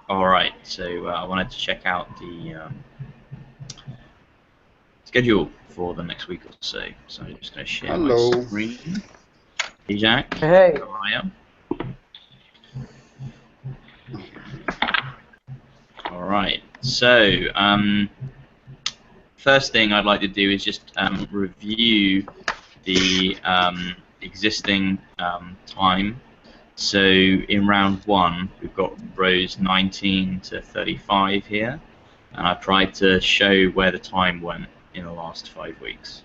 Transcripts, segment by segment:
Alright, so I wanted to check out the schedule for the next week or so. So I'm just going to share my Hello. screen. Hey Jack, Hey. how are you? Alright, so first thing I'd like to do is just review the existing time. So in round 1, we've got rows 19 to 35 here, and I've tried to show where the time went in the last 5 weeks.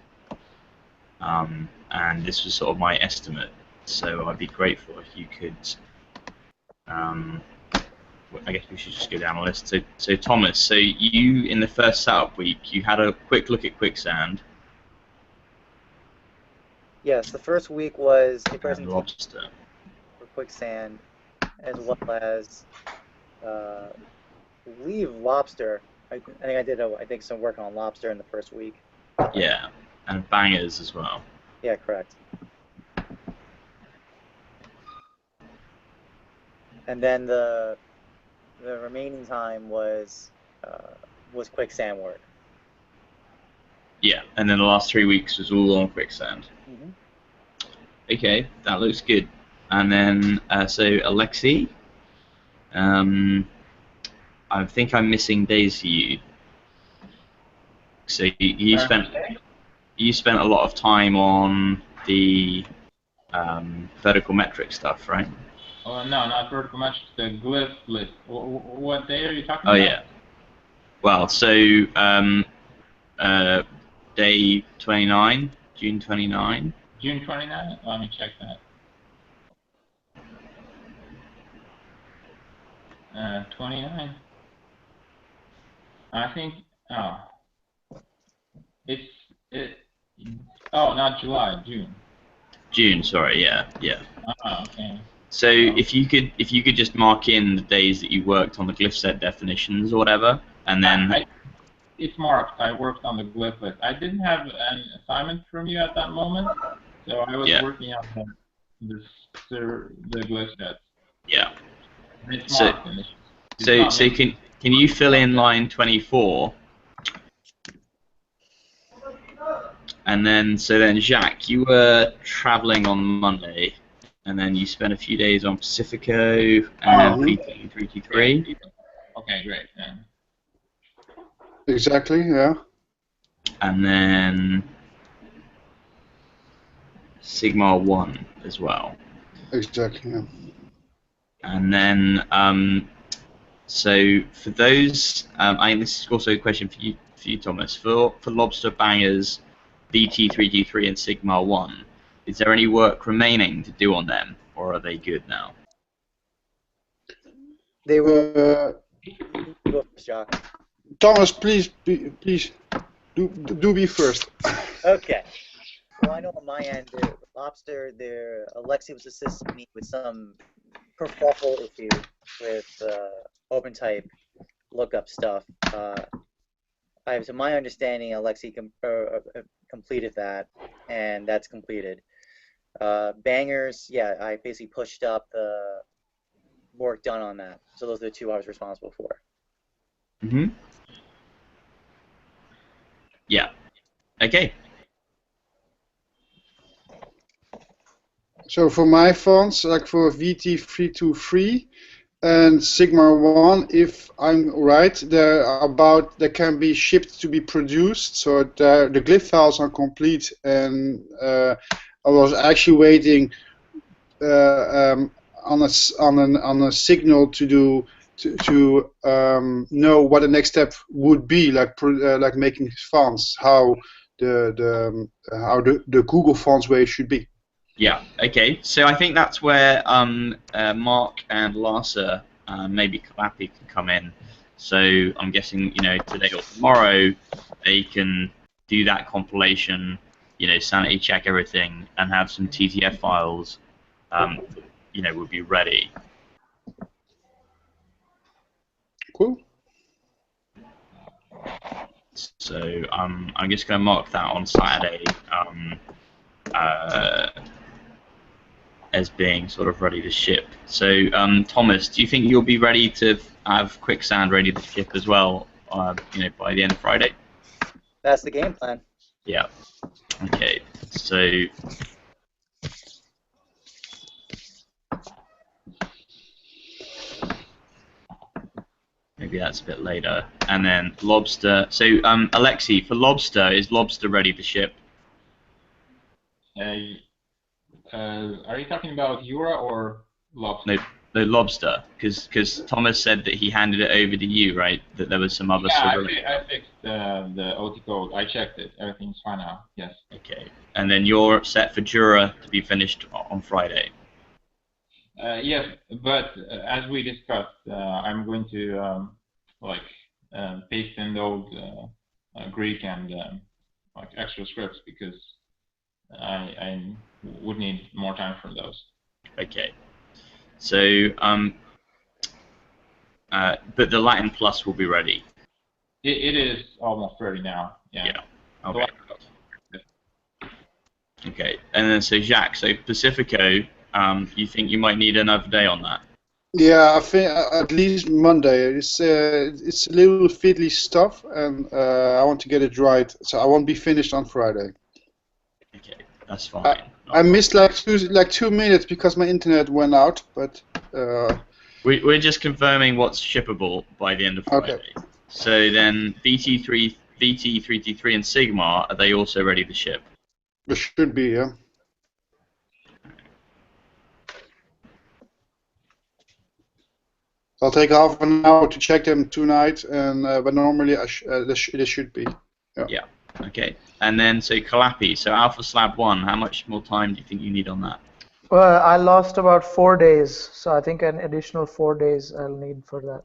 And this was sort of my estimate, so I'd be grateful if you could, I guess we should just go down the list. So Thomas, so you, in the first setup week, you had a quick look at quicksand. Yes, the first week was a And presentation lobster. for quicksand, as well as, I believe lobster. I think I did. I think some work on lobster in the first week. Yeah, and bangers as well. Yeah, correct. And then the remaining time was quicksand work. Yeah, and then the last 3 weeks was all on quicksand. Mm-hmm. Okay, that looks good. And then, so Alexi, I think I'm missing days for you. So you spent a lot of time on the vertical metric stuff, right? Oh no, not vertical metric. The glyph list. What day are you talking Oh about? yeah. Well, so day 29, June 29. June 29. Let me check that. 29. I think. Oh, it. Oh, not July. June. June, sorry, yeah. Oh, okay. So if you could just mark in the days that you worked on the glyph set definitions or whatever, and then It's marked. I worked on the glyph list. I didn't have an assignment from you at that moment, so I was working on the glyph sets. Yeah. It's marked. So can you fill in line 24? And then Jacques, you were traveling on Monday, and then you spent a few days on Pacifico and PT323. Okay, great. Yeah. Exactly, yeah. And then Sigma 1 as well. Exactly, yeah. And then, so for those, I think this is also a question for you, Thomas. For Lobster Bangers, BT3G3 and Sigma 1, is there any work remaining to do on them, or are they good now? They were. Go first, Jacques. Thomas, please do be first. Okay. Well, I know on my end, the lobster, Alexi was assisting me with some kerfuffle issue with OpenType lookup stuff. To my understanding, Alexi completed that, and that's completed. Bangers, yeah, I basically pushed up the work done on that. So those are the two I was responsible for. Mm-hmm. Yeah. Okay. So for my fonts, like for VT323 and Sigma 1, if I'm right, they can be shipped to be produced. So the glyph files are complete, and I was actually waiting on a signal to know what the next step would be, like making fonts, how the Google fonts way should be. Yeah. Okay. So I think that's where Mark and Larsa, maybe Clappy, can come in. So I'm guessing today or tomorrow they can do that compilation, sanity check everything, and have some TTF files, would be ready. Cool. So I'm just going to mark that on Saturday as being sort of ready to ship So, Thomas, do you think you'll be ready to have quicksand ready to ship as well? By the end of Friday. That's the game plan. Yeah. Okay. So. Maybe that's a bit later. And then lobster. So, Alexei, for lobster, is lobster ready to ship? Are you talking about Jura or lobster? No, lobster. Because Thomas said that he handed it over to you, right? That there was some other Yeah, sort of. I fixed the OT code. I checked it. Everything's fine now. Yes. Okay. And then you're set for Jura to be finished on Friday. Yes, but as we discussed, I'm going to paste in the old Greek and extra scripts because I would need more time for those. Okay. So, but the Latin Plus will be ready. It is almost ready now. Yeah. Okay. Okay. And then so Jacques, so Pacifico, you think you might need another day on that? Yeah, I think at least Monday. It's a little fiddly stuff, and I want to get it right, so I won't be finished on Friday. Okay, that's fine. I missed like 2 minutes because my internet went out, but. We're just confirming what's shippable by the end of Friday. Okay. So then VT3, VT3T3, and Sigma, are they also ready to ship? It should be, yeah. I'll take half an hour to check them tonight, and but normally it should be. Yeah. Okay. And then so Calapi, so Alpha Slab 1, how much more time do you think you need on that? Well, I lost about 4 days, so I think an additional 4 days I'll need for that.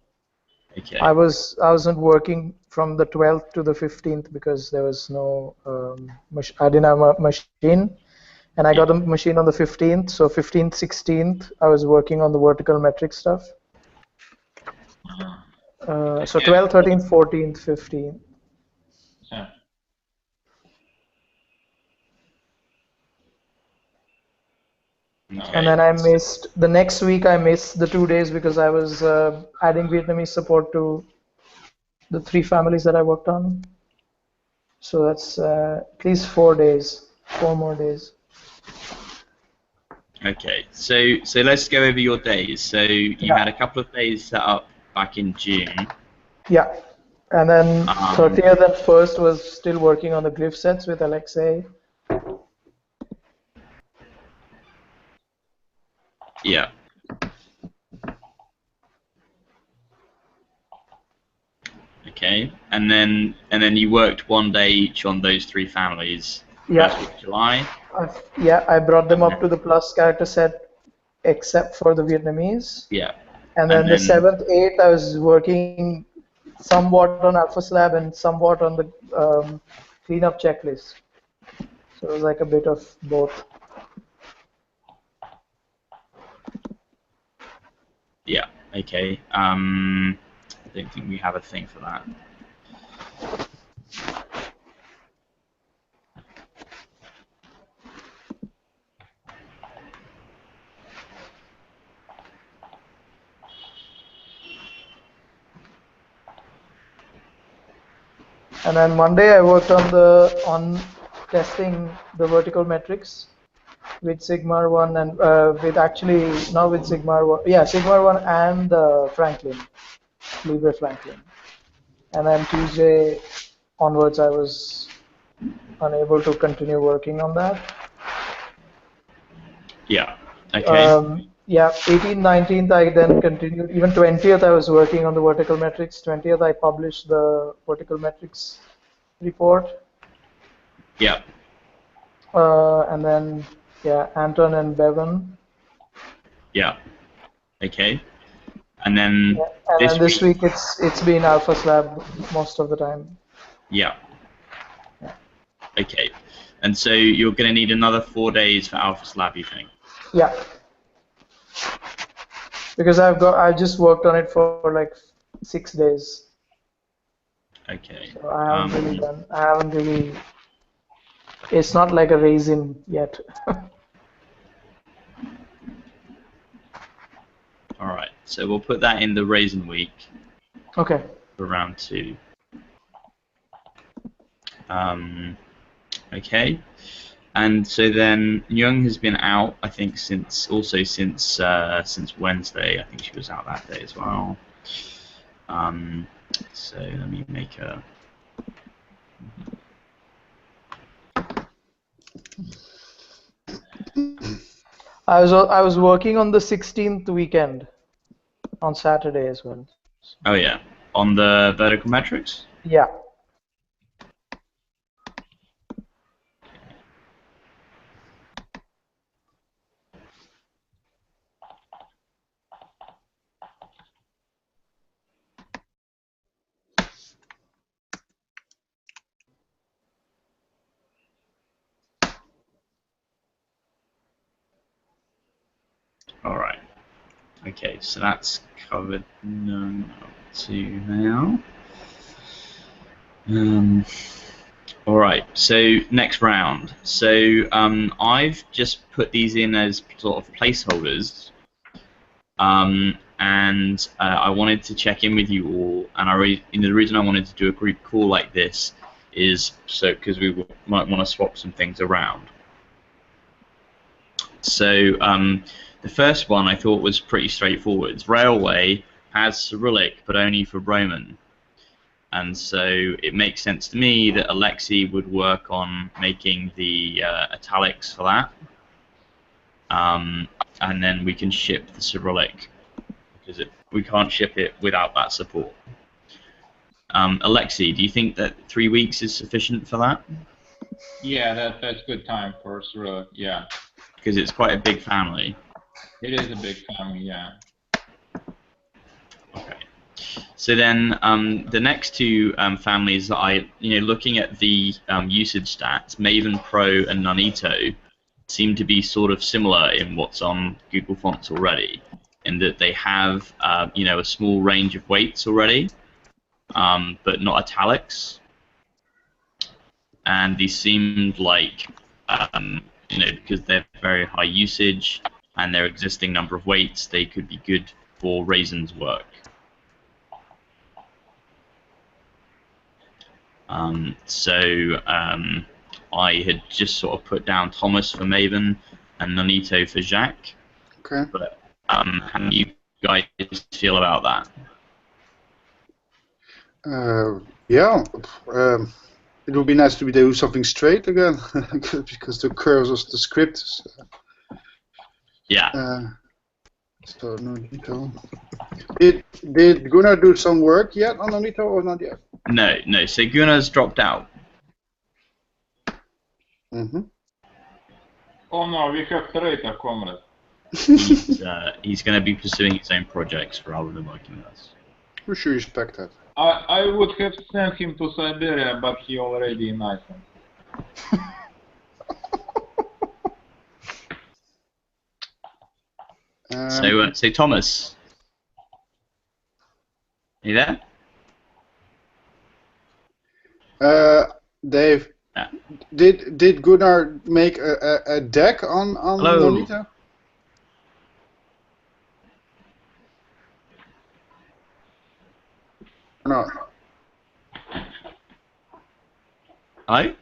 Okay. I wasn't working from the 12th to the 15th because there was no I didn't have a machine, and I got a machine on the 15th. So 15th, 16th, I was working on the vertical metric stuff. So 12th, 13th, 14th, 15th. Yeah. Okay. And then I missed the next week. I missed the 2 days because I was adding Vietnamese support to the 3 families that I worked on. So that's at least 4 days, 4 more days. Okay, so let's go over your days. So you had a couple of days set up back in June. Yeah, and then 30th and 1st was still working on the glyph sets with Alexei. Yeah. Okay, and then you worked 1 day each on those 3 families. Yeah. First week of July. I brought them up to the plus character set, except for the Vietnamese. Yeah. And then the 7th, 8th, I was working somewhat on Alpha Slab and somewhat on the cleanup checklist. So it was like a bit of both. Yeah. Okay. I don't think we have a thing for that. And then Monday I worked on testing the vertical metrics with Sigma 1 and not with Sigma 1. Yeah, Sigma 1 and Franklin, Libre Franklin. And then Tuesday onwards I was unable to continue working on that. Yeah. Okay. Yeah, 18th, 19th I then continued. Even 20th I was working on the vertical metrics. 20th I published the vertical metrics report. Yeah. And then Anton and Bevan. Yeah. Okay. And then this week it's been Alpha Slab most of the time. Yeah. Okay. And so you're going to need another 4 days for Alpha Slab, you think? Yeah. Because I just worked on it for like 6 days. Okay. So I haven't really. It's not like a raisin yet. All right. So we'll put that in the raisin week Okay. for round 2. Okay. And so then Young has been out, I think, since Wednesday. I think she was out that day as well. So let me make a. I was working on the 16th weekend on Saturday as well. Oh yeah, on the vertical metrics. Yeah. All right. Okay, so that's covered. None up to now. All right. So next round. So I've just put these in as sort of placeholders. And I wanted to check in with you all, and the reason I wanted to do a group call like this is so because we might want to swap some things around. So the first one I thought was pretty straightforward. Railway has Cyrillic, but only for Roman, and so it makes sense to me that Alexei would work on making the italics for that, and then we can ship the Cyrillic. Because we can't ship it without that support. Alexei, do you think that 3 weeks is sufficient for that? Yeah, that's good time for Cyrillic, yeah. Because it's quite a big family. It is a big family, yeah. Okay. So then the next 2 families that looking at the usage stats, Maven Pro and Nonito seem to be sort of similar in what's on Google Fonts already, in that they have a small range of weights already, but not italics. And these seemed like, because they're very high usage and their existing number of weights, they could be good for Raisin's work. I had just sort of put down Thomas for Maven and Nonito for Jacques. Okay. But how do you guys feel about that? Yeah. It would be nice to do something straight again, because the curves of the script. Yeah. So Nonito. Did Gunnar do some work yet on Nonito or not yet? No. So Gunnar's dropped out. Mm-hmm. Oh no, we have traitor comrade. He's going to be pursuing his own projects rather than working with us. We should respect that. I would have sent him to Siberia, but he already in Iceland. So Thomas, are you there? Dave, Yeah. did Gunnar make a deck on Hello. Nonito? No. Hello?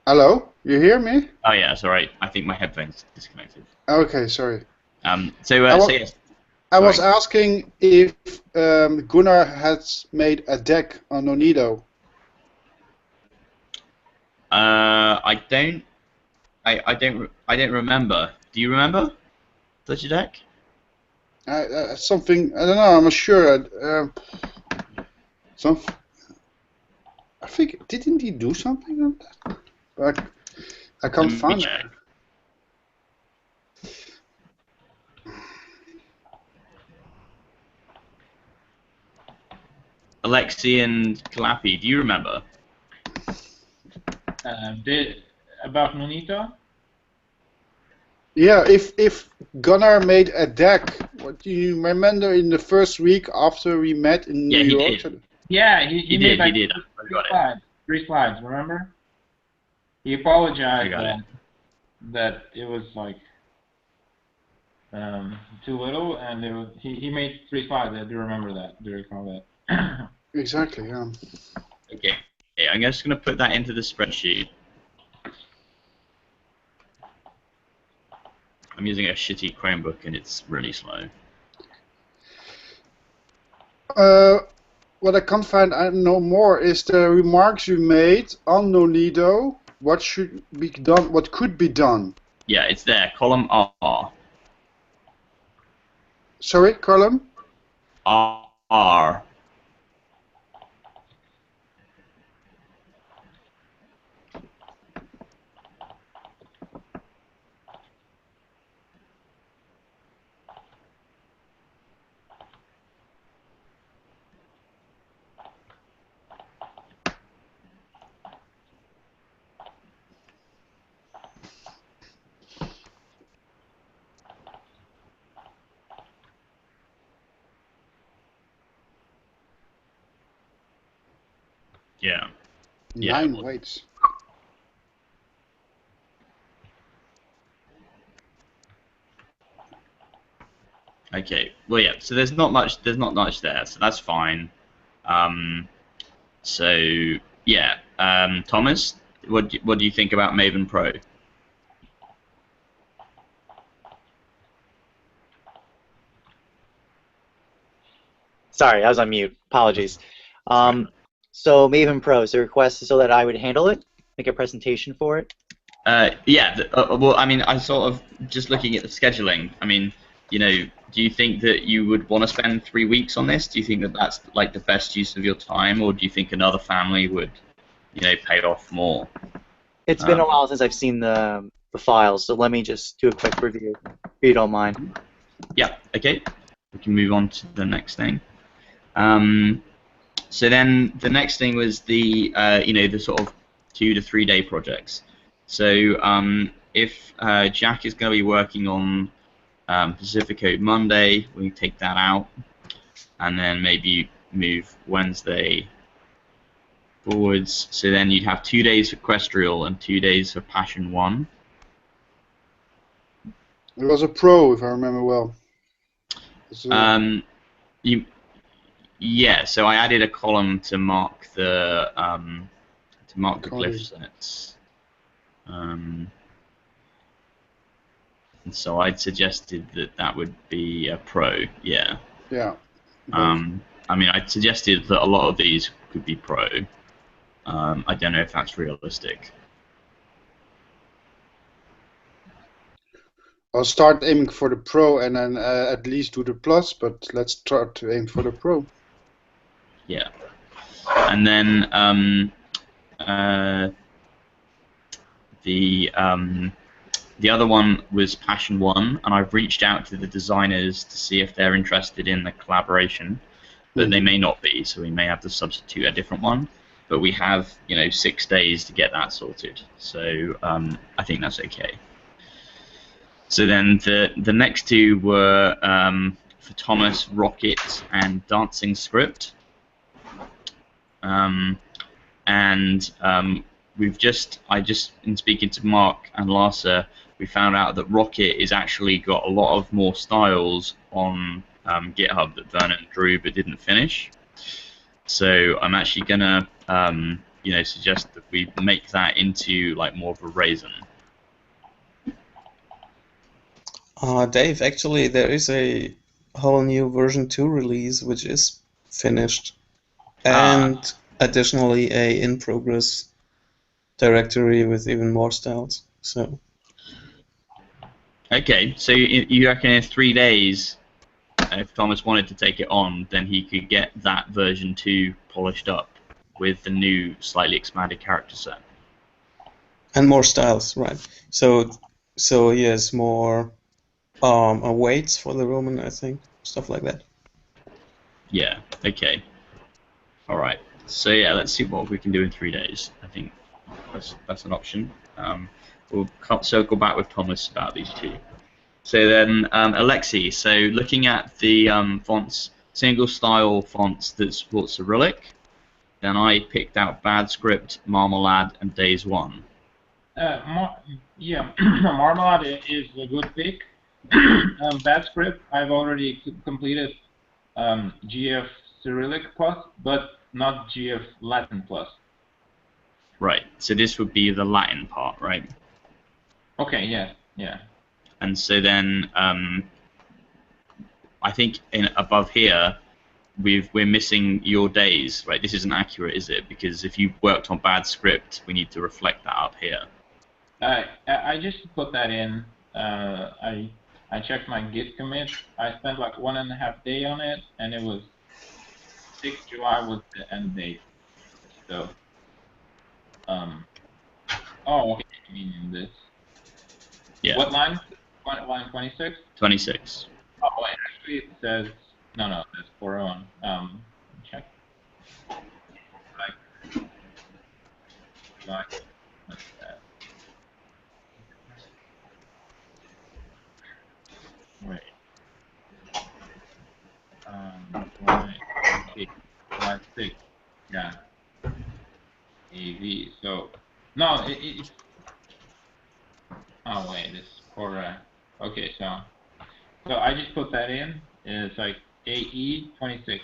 Hello? You hear me? Oh yeah, it's alright. I think my headphones disconnected. Okay, sorry. Yes. I was asking if Gunnar has made a deck on Nonito. I don't remember. Do you remember such a deck? Something, I don't know, I'm not sure. I think, didn't he do something on that? But I can't find it. Alexei and Kalapi, do you remember? About Nonito? Yeah, if Gunnar made a deck, what do you remember in the first week after we met in New York? He did. Yeah, he did. made like He did. three slides, remember? He apologized that it was like too little, and he made 3 slides. I do remember that. Do recall that. Exactly. Yeah. Okay. I'm just going to put that into the spreadsheet. I'm using a shitty Chromebook and it's really slow. What I can't find out no more is the remarks you made on Nonido. What should be done? What could be done? Yeah, it's there. Column R. Sorry, column. R. Yeah. Yeah, 9 well, weights. okay. Well, yeah. So there's not much. There's not much there. So that's fine. So yeah. Thomas, what do you think about Maven Pro? Sorry, I was on mute. Apologies. Sorry. So Maven Pro, is the request so that I would handle it, make a presentation for it? Yeah. Well, I mean, I sort of just looking at the scheduling. I mean, do you think that you would want to spend 3 weeks on this? Do you think that that's like the best use of your time, or do you think another family would, pay off more? It's been a while since I've seen the files, so let me just do a quick review, if you don't mind. Yeah. Okay. We can move on to the next thing. So then the next thing was the the sort of 2 to 3 day projects. So if Jack is going to be working on Pacific Code Monday, we take that out, and then maybe move Wednesday forwards. So then you'd have 2 days for Questrial and 2 days for Passion 1. It was a pro, if I remember well. Yeah, so I added a column to mark the glyph sets. And so I'd suggested that would be a pro, yeah. Yeah. I mean, I suggested that a lot of these could be pro. I don't know if that's realistic. I'll start aiming for the pro and then at least do the plus, but let's try to aim for the pro. Yeah. And then the other one was Passion 1, and I've reached out to the designers to see if they're interested in the collaboration, but they may not be, so we may have to substitute a different one. But we have, 6 days to get that sorted, so I think that's okay. So then the next two were for Thomas, Rocket, and Dancing Script. In speaking to Mark and Larsa, we found out that Rocket is actually got a lot of more styles on GitHub that Vernon drew but didn't finish. So I'm actually gonna suggest that we make that into like more of a raisin. Dave, actually there is a whole new version 2 release which is finished, and additionally a in progress directory with even more styles. So okay, so you reckon in 3 days, if Thomas wanted to take it on, then he could get that version 2 polished up with the new slightly expanded character set. And more styles, right? So he has more weights for the Roman, I think, stuff like that. Yeah. Okay. All right. So yeah, let's see what we can do in 3 days. I think that's an option. We'll circle back with Thomas about these two. So then, Alexei. So looking at the fonts, single style fonts that support Cyrillic, then I picked out Bad Script, Marmalade, and Days One. Yeah, Marmalade is a good pick. That script I've already completed GF Cyrillic plus, but not GF Latin plus. Right. So this would be the Latin part, right? Okay. Yeah. Yeah. And so then I think above here we're missing your days, right? This isn't accurate, is it? Because if you worked on bad script, we need to reflect that up here. I just put that in. I checked my Git commit. I spent like 1.5 days on it, and it was 6 July was the end date. So, oh, okay, I mean this. Yeah. What line? Line 26? 26. Oh, wait, actually it says, no, that's 401. Check. Like, what's that? Wait. Line 6. Yeah. AV. So, no, it's, oh, wait, it's for, okay, so I just put that in. It's like AE 26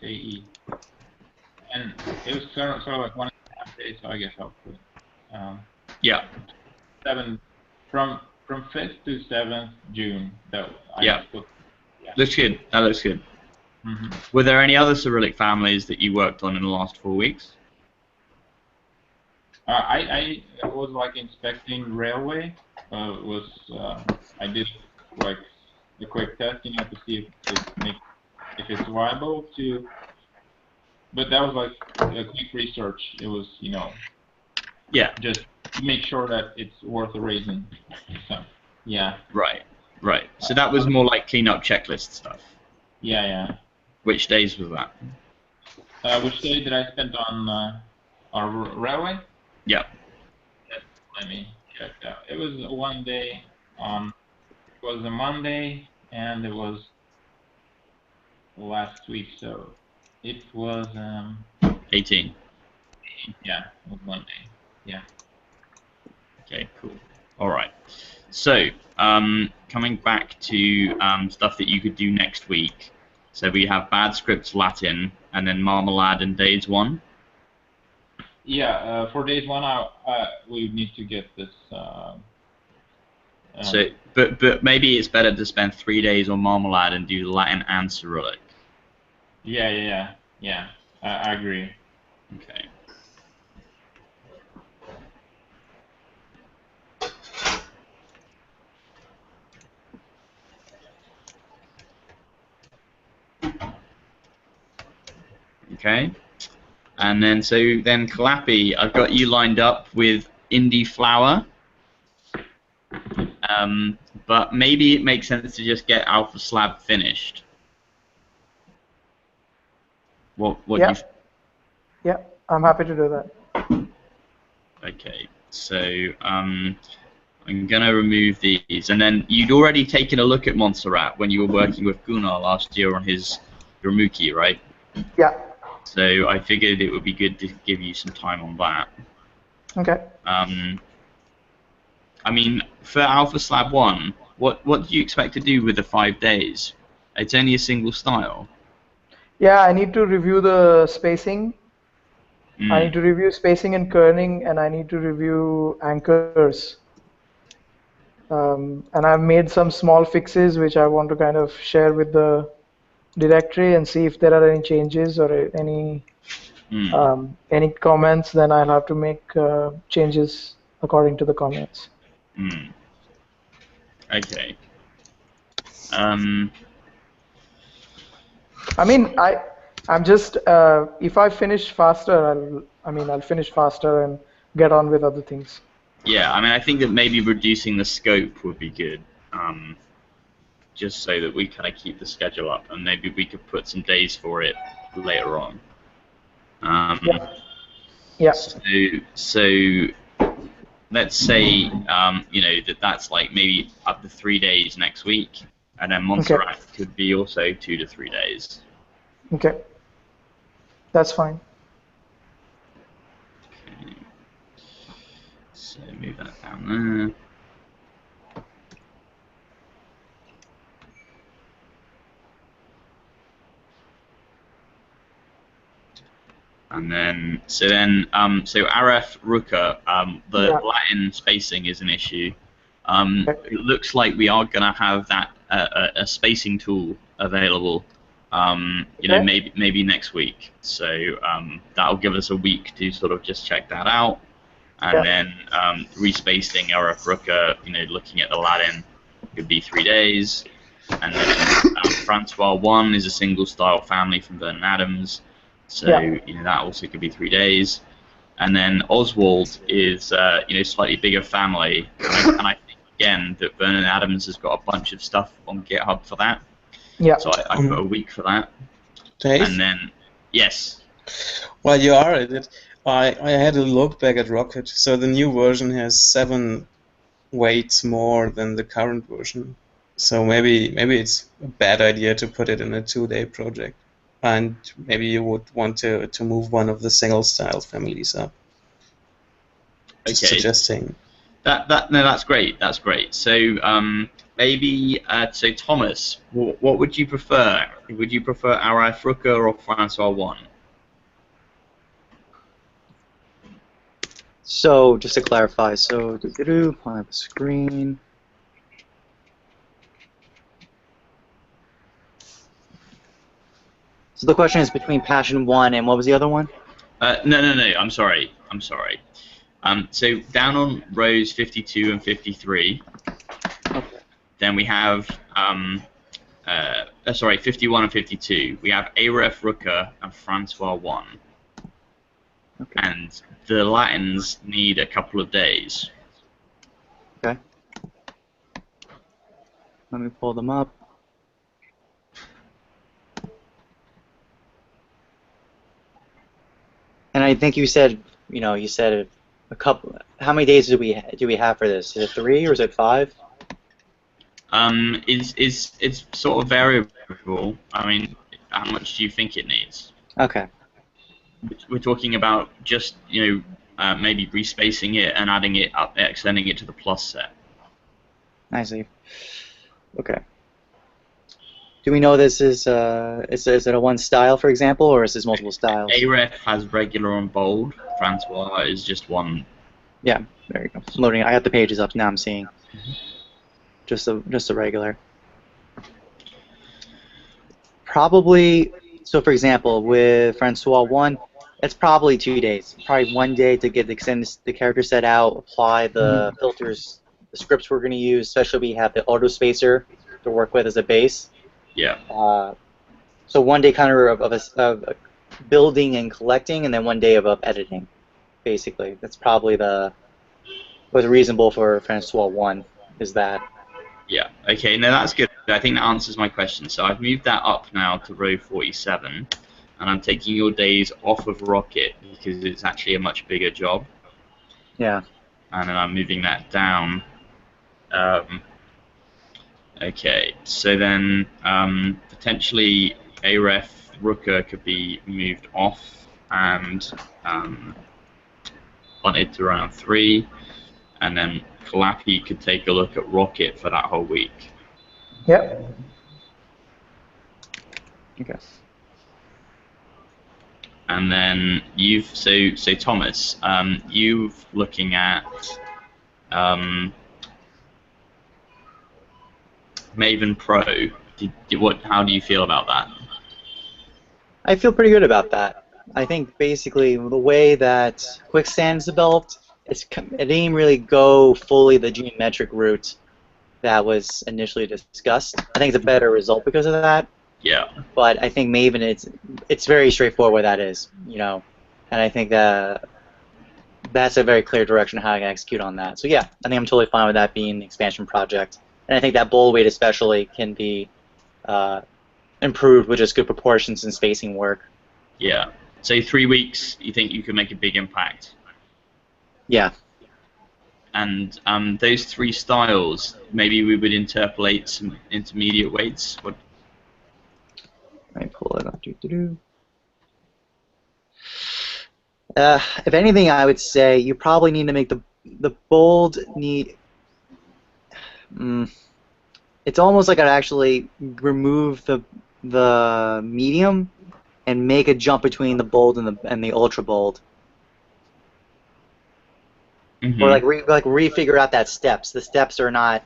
AE, and it was sort of like 1.5 days. So I guess I'll put Yeah. 7 from 5th to 7th June. That I Yeah. just put. Yeah. Looks good. That looks good. Mm-hmm. Were there any other Cyrillic families that you worked on in the last 4 weeks? I was like inspecting railway. I did like a quick test, to see if it's viable to. But that was like a quick research. It was, Yeah. just to make sure that it's worth erasing. So, yeah. Right. So that was more like cleanup checklist stuff. Yeah. Which days was that? Which day did I spend on our railway? Yeah. Let me check that. It was one day on. It was a Monday, and it was last week, so it was 18. Yeah, it was one day. Yeah. Okay, cool. All right. So, coming back to stuff that you could do next week. So we have bad scripts Latin, and then Marmalade and Days 1. Yeah, for days 1, we need to get this. So, but maybe it's better to spend 3 days on Marmalade and do Latin and Cyrillic. Yeah. I agree. Okay. Okay. And then Kalapi, I've got you lined up with Indie Flower. But maybe it makes sense to just get Alpha Slab finished. What Yeah. you? Yeah, I'm happy to do that. Okay, so I'm gonna remove these, and then you'd already taken a look at Montserrat when you were working with Gunnar last year on his Ramuki, right? Yeah. So I figured it would be good to give you some time on that. Okay. I mean, for Alpha Slab 1, what do you expect to do with the 5 days? It's only a single style. Yeah, I need to review the spacing. I need to review spacing and kerning, and I need to review anchors. And I've made some small fixes which I want to kind of share with the directory and see if there are any changes or any comments. Then I'll have to make changes according to the comments. Okay. I mean, I'm just if I finish faster, I'll finish faster and get on with other things. Yeah, I mean, I think that maybe reducing the scope would be good, just so that we kind of keep the schedule up, and maybe we could put some days for it later on. Yeah. So let's say that's like maybe up to 3 days next week, and then Montserrat could be also 2 to 3 days. Okay. That's fine. Okay. So move that down there. And then so Aref Ruka, the Yeah. Latin spacing is an issue. It looks like we are going to have that a spacing tool available. Okay. Maybe next week. So that'll give us a week to sort of just check that out, and then respacing Aref Ruka, looking at the Latin, could be 3 days. And then Francois 1 is a single style family from Vernon Adams, so that also could be 3 days. And then Oswald is slightly bigger family, and I think again that Vernon Adams has got a bunch of stuff on GitHub for that. Yeah. So I put a week for that. Dave? And then yes. While you are at it, I had a look back at Rocket. So the new version has 7 weights more than the current version. So maybe it's a bad idea to put it in a 2-day project, and maybe you would want to move one of the single style families up. Just Okay. suggesting. That's great. That's great. So maybe so Thomas, what would you prefer? Would you prefer Aref Ruka or Francois 1? So just to clarify, so I have a screen. So the question is between Passion 1 and what was the other one? No. I'm sorry. So down on rows 52 and 53, then we have 51 and 52. We have Aref Ruka and Francois 1. Okay. And the Latins need a couple of days. Okay. Let me pull them up. And I think you said a couple. How many days do we have for this? Is it 3 or is it 5? It's sort of variable. I mean, how much do you think it needs? Okay. We're talking about just maybe respacing it and adding it up, extending it to the plus set. I see. Okay. Do we know this is it a one style, for example, or is this multiple styles? Aref has regular and bold. Francois is just one. Yeah, there you go. I'm loading. I got the pages up now. I'm seeing just a regular. Probably. So, for example, with Francois 1, it's probably 2 days. Probably 1 day to extend the character set out, apply the filters, the scripts we're going to use. Especially we have the auto spacer to work with as a base. Yeah. So 1 day kind of building and collecting, and then 1 day of editing, basically. That's probably what's reasonable for Francois 1, is that. Yeah, okay, no, that's good. I think that answers my question. So I've moved that up now to row 47, and I'm taking your days off of Rocket because it's actually a much bigger job. Yeah. And then I'm moving that down. Okay, so then potentially Aref Ruka could be moved off and punted to around 3, and then Kalapi could take a look at Rocket for that whole week. Yep. Okay. And then so Thomas, you've looking at Maven Pro. How do you feel about that? I feel pretty good about that. I think basically the way that Quicksand's developed, it didn't really go fully the geometric route that was initially discussed. I think it's a better result because of that. Yeah. But I think Maven, it's very straightforward where that is, and I think that's a very clear direction how I can execute on that. So yeah, I think I'm totally fine with that being an expansion project, and I think that bold weight especially can be improved with just good proportions and spacing work. Yeah. So 3 weeks, you think you can make a big impact? Yeah. And those 3 styles, maybe we would interpolate some intermediate weights. Let me pull it up. If anything, I would say you probably need to make the bold need. It's almost like I'd actually remove the medium and make a jump between the bold and the ultra bold, Mhm. or like refigure out that steps. The steps are not.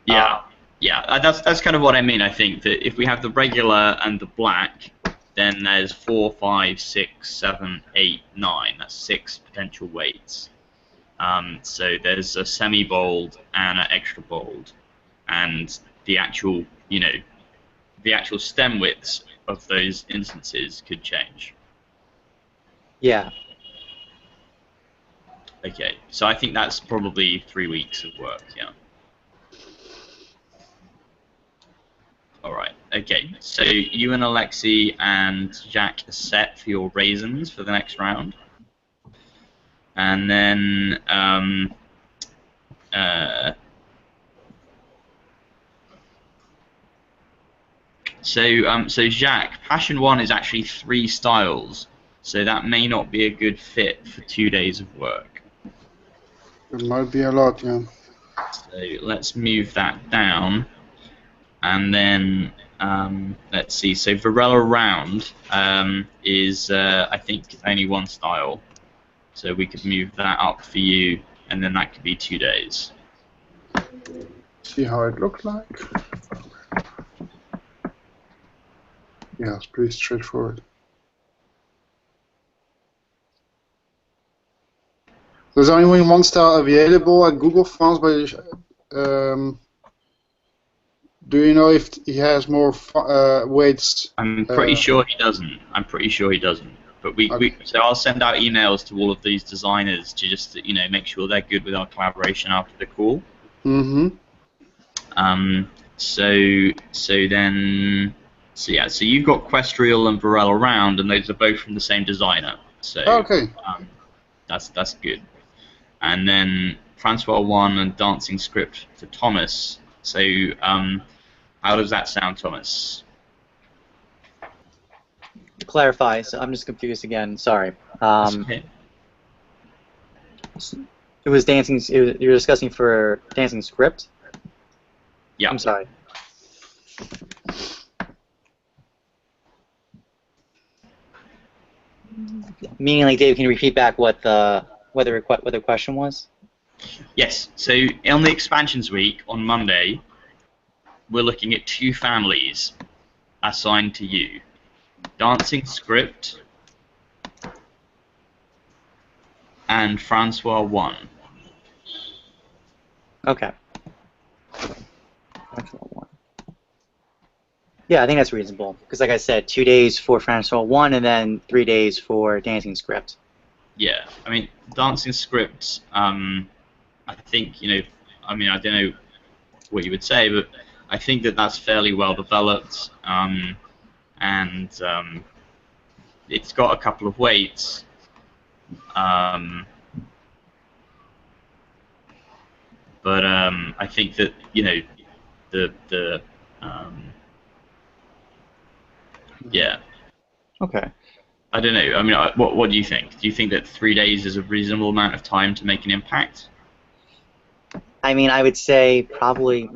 Yeah, yeah. That's kind of what I mean. I think that if we have the regular and the black, then there's 4, 5, 6, 7, 8, 9. That's 6 potential weights. So there's a semi-bold and an extra bold, and the actual, the actual stem widths of those instances could change. Yeah. Okay, so I think that's probably 3 weeks of work. Yeah. All right. Okay. So you and Alexi and Jack are set for your raisins for the next round, and then so Jack, Passion 1 is actually 3 styles, so that may not be a good fit for 2 days of work. It might be a lot, yeah. So let's move that down, and then let's see. So Varela Round is I think only 1 style, so we could move that up for you, and then that could be 2 days. See how it looks like. Yeah, it's pretty straightforward. There's only 1 style available at Google France, but do you know if he has more weights? I'm pretty sure he doesn't. But so I'll send out emails to all of these designers to just make sure they're good with our collaboration after the call. Mm-hmm. So you've got Questrial and Varela Round, and those are both from the same designer. So okay. That's good. And then Francois 1 and Dancing Script for Thomas. So how does that sound, Thomas? To clarify, so I'm just confused again. Sorry. Okay. It was dancing. You're discussing for Dancing Script. Yeah. I'm sorry. Meaning, like, Dave, can you repeat back what the question was? Yes. So on the expansions week on Monday, we're looking at 2 families assigned to you: Dancing Script and Francois 1. Okay. Yeah, I think that's reasonable. Because, like I said, 2 days for Francois 1 and then 3 days for Dancing Script. Yeah, I mean, Dancing Script, I think, I don't know what you would say, but I think that that's fairly well developed, and it's got a couple of weights. But I think that, yeah. Okay. I don't know. I mean, what do you think? Do you think that 3 days is a reasonable amount of time to make an impact? I mean, I would say probably.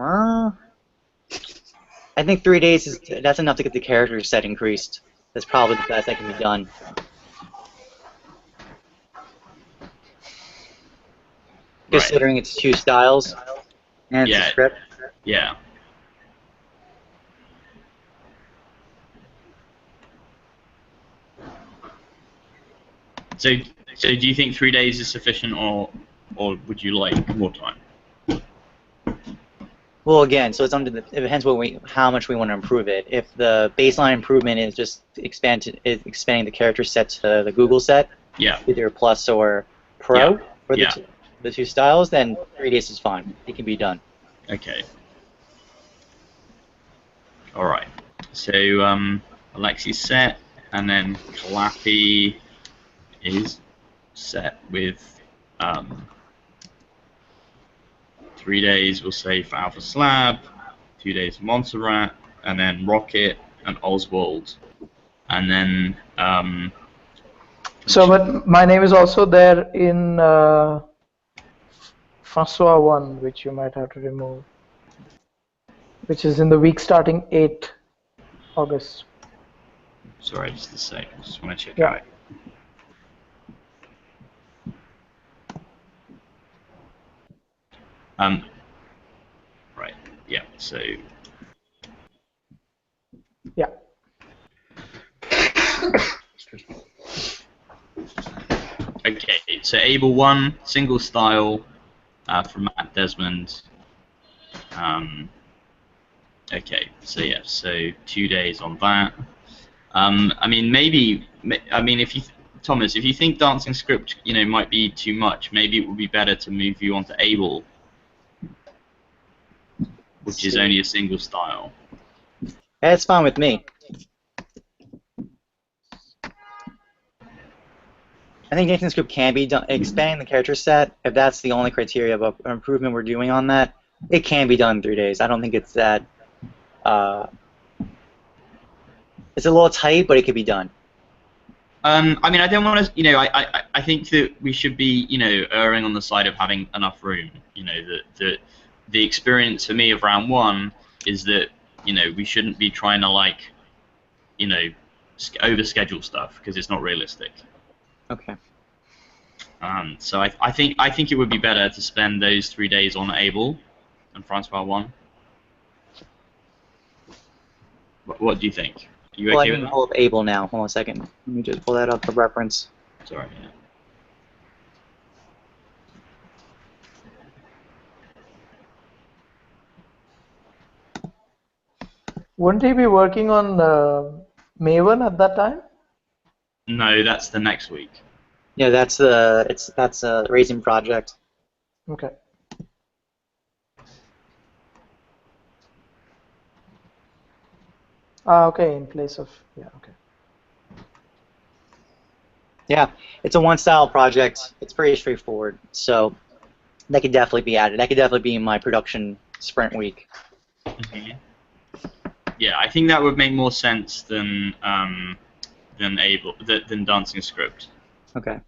I think 3 days that's enough to get the character set increased. That's probably the best that can be done. Considering it's 2 styles and it's a script. Yeah. So do you think 3 days is sufficient, or would you like more time? Well, again, so it depends how much we want to improve it. If the baseline improvement is just expanding the character set to the Google set, either Plus or Pro for the 2 styles, then 3 days is fine. It can be done. Okay. All right. So Alexi's set, and then Clappy is set with 3 days, we'll say, for Alpha Slab, 2 days for Montserrat, and then Rocket and Oswald, and then. So, but my name is also there in Francois 1, which you might have to remove, which is in the week starting 8 August. Sorry, just a sec. Just want to check Yeah. out. Right. Yeah. So. Yeah. Okay. So Able 1 single style from Matt Desmond. Okay. So yeah. So 2 days on that. I mean, maybe. I mean, if you, Thomas, if you think dancing script, might be too much, maybe it would be better to move you onto Able, which is only a single style. That's fine with me. I think dancing script can be done. Expanding the character set, if that's the only criteria of improvement we're doing on that, it can be done in 3 days. I don't think it's that. It's a little tight, but it could be done. I mean, I don't want to. I think that we should be, erring on the side of having enough room. That the experience for me of round 1 is that, we shouldn't be trying to overschedule stuff because it's not realistic. Okay. So I think it would be better to spend those 3 days on Able and Francois 1. What do you think? Are you Well, okay I with can that? pull up Able now. Hold on a second. Let me just pull that up for reference. Sorry. Yeah. Wouldn't he be working on Maven at that time? No, that's the next week. Yeah, that's a Raisin project. Okay. Okay, in place of, yeah, okay. Yeah, it's a one-style project. It's pretty straightforward, so that could definitely be added. That could definitely be in my production sprint week. Mm-hmm. Yeah, I think that would make more sense than dancing script. Okay.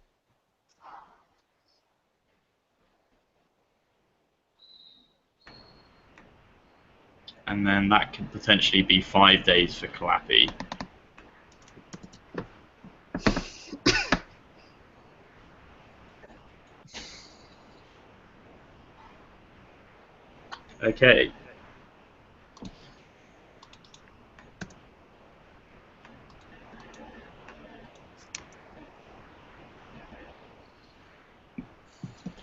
And then that could potentially be 5 days for Callappi. Okay.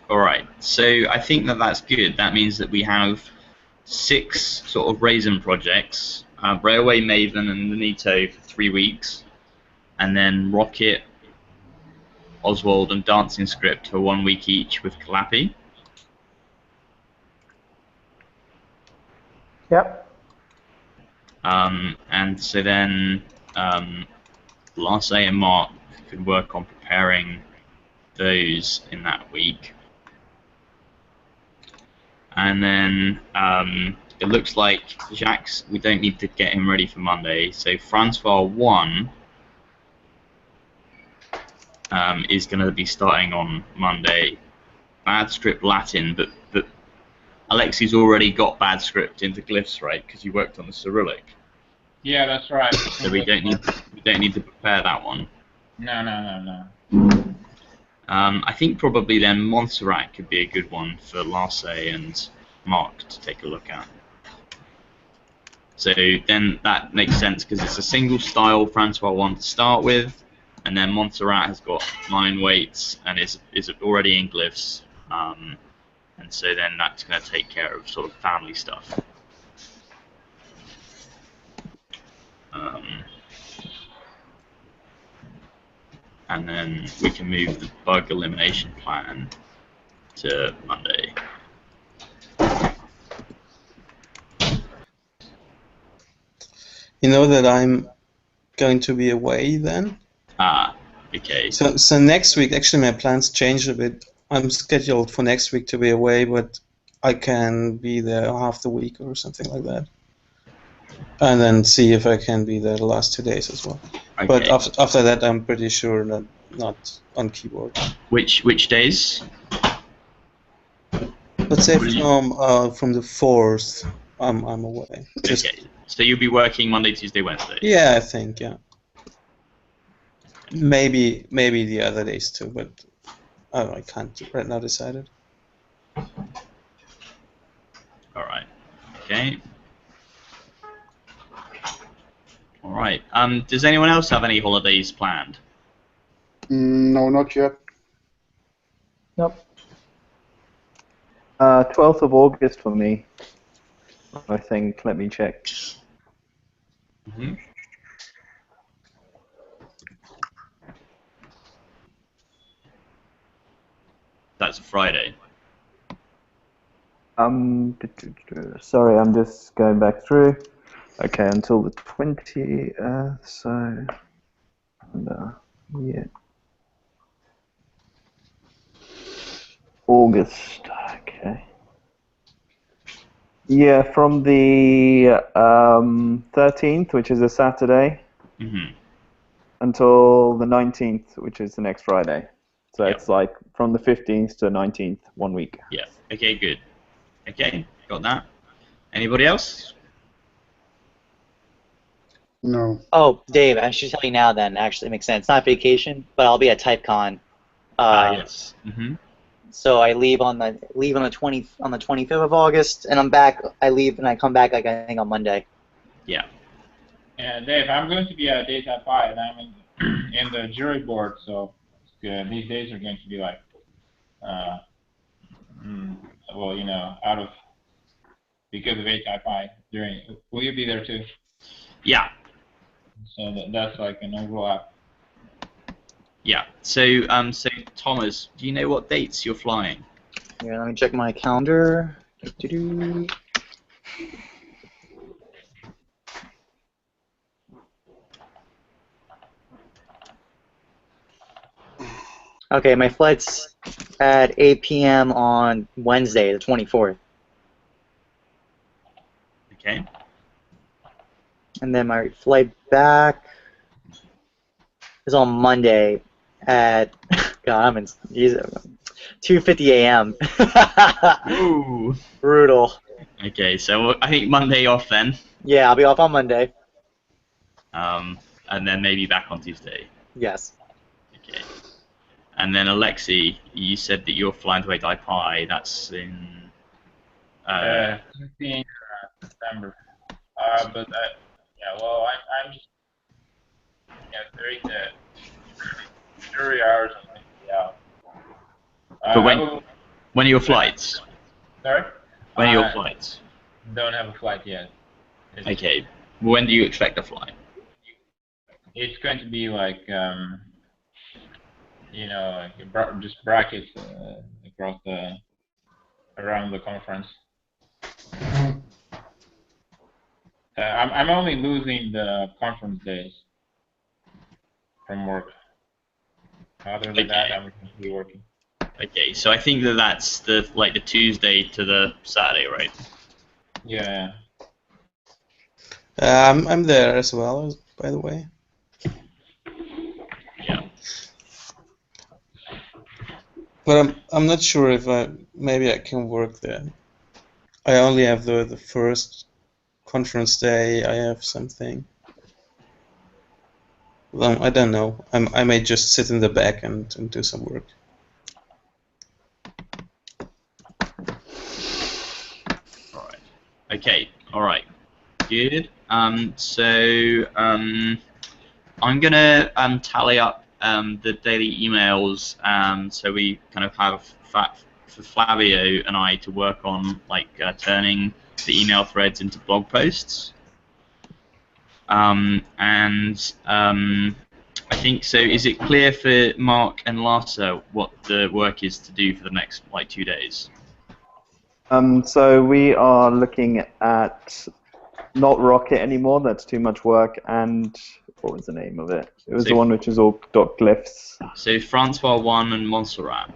All right. So I think that's good. That means that we have 6 sort of Raisin projects: Railway Maven and Nito for 3 weeks, and then Rocket, Oswald, and Dancing Script for 1 week each with Callappi. Yep. And so then Lasse and Mark could work on preparing those in that week. And then it looks like Jacques, we don't need to get him ready for Monday. So Francois 1 is going to be starting on Monday. Bad script Latin, but Alexi's already got bad script into glyphs, right? Because you worked on the Cyrillic. Yeah, that's right. So we don't need to prepare that one. No. I think probably then Montserrat could be a good one for Lasse and Mark to take a look at. So then that makes sense because it's a single style Francois 1 to start with, and then Montserrat has got 9 weights and is already in glyphs, and so then that's going to take care of sort of family stuff. And then we can move the bug elimination plan to Monday. You know that I'm going to be away then? Ah, okay. So next week, actually my plans changed a bit. I'm scheduled for next week to be away, but I can be there half the week or something like that. And then see if I can be there the last 2 days as well. Okay. But after that, I'm pretty sure that not on keyboard. Which days? Let's say from the 4th, I'm away. Okay. So you'll be working Monday, Tuesday, Wednesday? Yeah, I think, yeah. Maybe the other days too, but I can't right now decide it. All right. Okay. All right. Does anyone else have any holidays planned? No, not yet. Nope. 12th of August for me, I think. Let me check. Mm-hmm. That's a Friday. Sorry, I'm just going back through. Okay, until the 20th, so... yeah. August, okay. Yeah, from the 13th, which is a Saturday, Mm-hmm. until the 19th, which is the next Friday. So Yep. it's like from the 15th to 19th, 1 week. Yeah. Okay, good. Okay, got that. Anybody else? No. Oh, Dave, I should tell you now then, actually it makes sense. It's not vacation, but I'll be at TypeCon. Yes. Mm-hmm. So I leave on the 25th of August, and I'm back. I leave and I come back like I think on Monday. Yeah. And Dave, I'm going to be at Data Pi, and I'm in the jury board, so these days are going to be like, well, you know, out of because of Data Pi. Will you be there too? Yeah. So that's like an overlap. Yeah. So Thomas, do you know what dates you're flying? Here, let me check my calendar. Doo-doo-doo. Okay, my flight's at 8 p.m. on Wednesday, the 24th. Okay. And then my flight back is on Monday at God, I'm in 2:50 a.m. Ooh. Brutal. Okay, so I think Monday off then. Yeah, I'll be off on Monday. And then maybe back on Tuesday. Yes. Okay. And then Alexi, you said that you're flying to Pi. That's in 15th September. But yeah, well, I'm just 30 hours I'm going to be out. But when are your flights? Sorry? When are your flights? Don't have a flight yet. Okay. When do you expect to fly? It's going to be like, you know, like just brackets across around the conference. I'm only losing the conference days from work. Other than that, I'm going to be working. Okay, so I think that's the Tuesday to the Saturday, right? Yeah. I'm there as well, by the way. Yeah. But I'm not sure if maybe I can work there. I only have the first conference day. I have something. Well, I don't know. I may just sit in the back and do some work. All right. Okay. All right. Good. I'm gonna tally up the daily emails, so we kind of have for Flavio and I to work on turning the email threads into blog posts. I think so. Is it clear for Mark and Larsa what the work is to do for the next 2 days? So we are looking at not Rocket anymore. That's too much work. And what was the name of it? It was the one which is all .glyphs. So Francois 1 and Montserrat.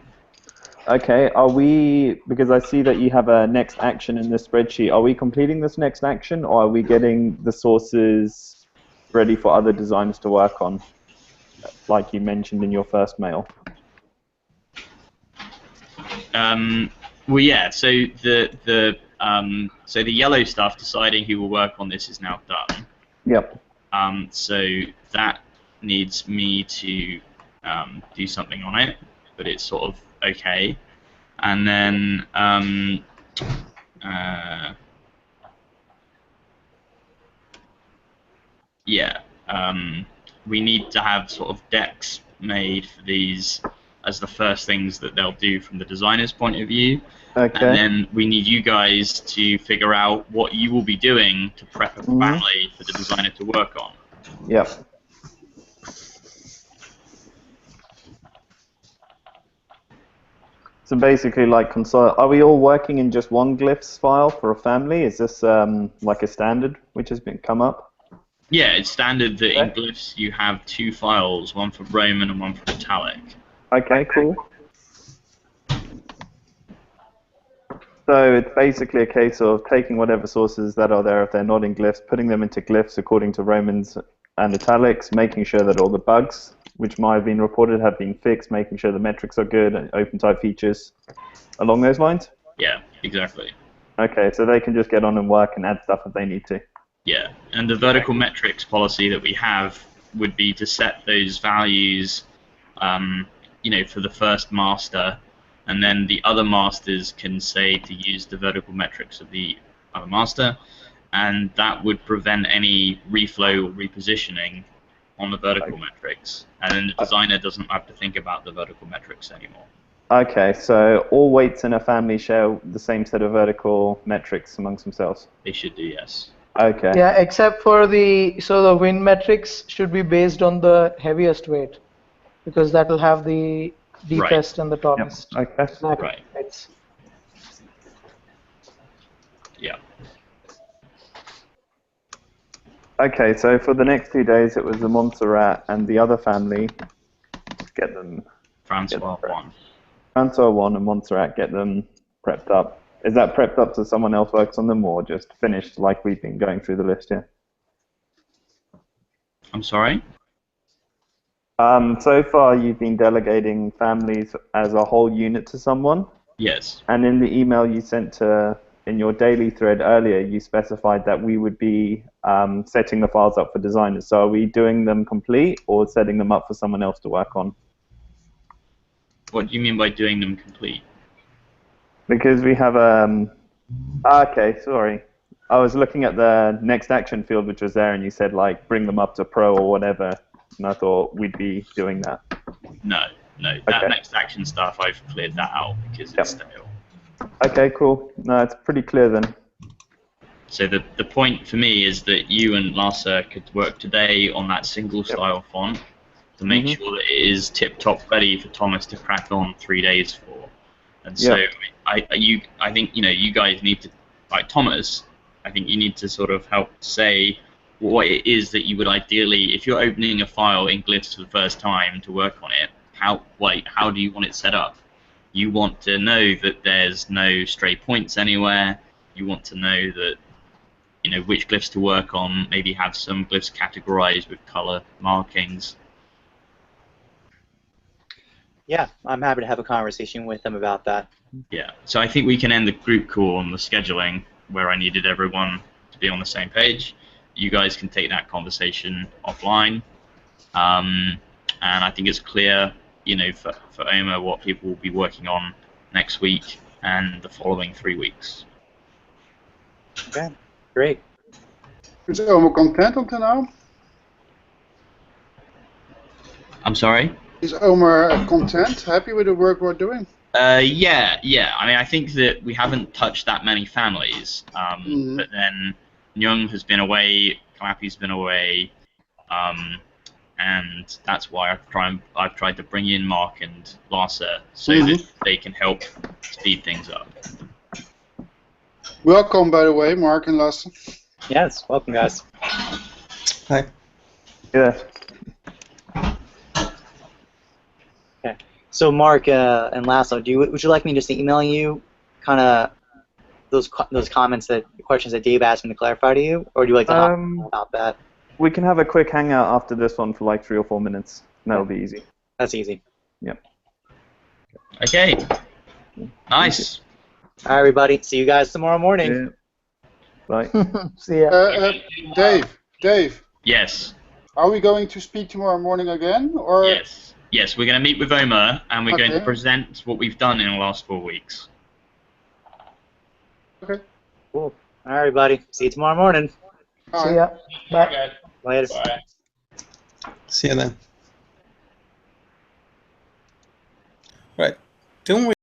Okay, because I see that you have a next action in this spreadsheet, are we completing this next action, or are we getting the sources ready for other designers to work on, like you mentioned in your first mail? Well, yeah. So the yellow stuff, deciding who will work on this, is now done. Yep. So that needs me to do something on it, but it's sort of okay. And then yeah, we need to have sort of decks made for these as the first things that they'll do from the designer's point of view. Okay. And then we need you guys to figure out what you will be doing to prep a family for the designer to work on. Yep. So basically, like, are we all working in just one glyphs file for a family? Is this like a standard which has been come up? Yeah, it's standard that in glyphs you have 2 files, one for Roman and one for italic. Okay, cool. So it's basically a case of taking whatever sources that are there, if they're not in glyphs, putting them into glyphs according to Romans and italics, making sure that all the bugs which might have been reported have been fixed, making sure the metrics are good, and open type features along those lines? Yeah, exactly. Okay, so they can just get on and work and add stuff if they need to. Yeah, and the vertical metrics policy that we have would be to set those values, you know, for the first master, and then the other masters can say to use the vertical metrics of the other master, and that would prevent any reflow or repositioning on the vertical metrics, and then the designer doesn't have to think about the vertical metrics anymore. Okay, so all weights in a family share the same set of vertical metrics amongst themselves? They should do, yes. Okay. Yeah, except for the wind metrics should be based on the heaviest weight, because that will have the deepest and the tallest. Yep. Okay. Right. Yeah. Okay, so for the next 2 days it was the Montserrat and the other family. Get them. Francois 1. Francois 1 and Montserrat, get them prepped up. Is that prepped up so someone else works on them, or just finished like we've been going through the list here? I'm sorry? So far you've been delegating families as a whole unit to someone. Yes. And in the email you sent in your daily thread earlier, you specified that we would be setting the files up for designers. So are we doing them complete or setting them up for someone else to work on? What do you mean by doing them complete? Because we have okay, sorry. I was looking at the next action field which was there, and you said like bring them up to pro or whatever, and I thought we'd be doing that. No. That next action stuff, I've cleared that out because it's stale. Okay, cool. No, it's pretty clear then. So the point for me is that you and Larsa could work today on that single style font to make sure that it is tip-top ready for Thomas to crack on 3 days for. And so I think, you know, you guys need to, like Thomas, I think you need to sort of help say what it is that you would ideally, if you're opening a file in glyphs for the first time to work on it, how do you want it set up? You want to know that there's no stray points anywhere. You want to know that, you know, which glyphs to work on, maybe have some glyphs categorized with color markings. Yeah, I'm happy to have a conversation with them about that. Yeah, so I think we can end the group call on the scheduling where I needed everyone to be on the same page. You guys can take that conversation offline. And I think it's clear, you know, for OMA what people will be working on next week and the following 3 weeks. Okay, great. Is OMA content until now? I'm sorry? Is OMA content? Happy with the work we're doing? Yeah. I mean, I think that we haven't touched that many families, but then Nyung has been away, Kalapi's been away, and that's why I've tried to bring in Mark and Larsa so that they can help speed things up. Welcome, by the way, Mark and Larsa. Yes, welcome, guys. Hi. Yeah. Okay. So, Mark and Lasso, would you like me just to email you, kind of those comments, questions that Dave asked me to clarify to you, or do you like to talk about that? We can have a quick hangout after this one for like 3 or 4 minutes. That'll be easy. That's easy. Yep. Okay. Nice. All right, everybody. See you guys tomorrow morning. Yeah. Bye. See ya. Dave. Yes. Are we going to speak tomorrow morning again, or? Yes. Yes, we're going to meet with Omer, and we're going to Okay. present what we've done in the last 4 weeks. Okay. Cool. All right, everybody. See you tomorrow morning. See ya. Bye, Bye. guys. Later. Bye. See you then. Right. Don't we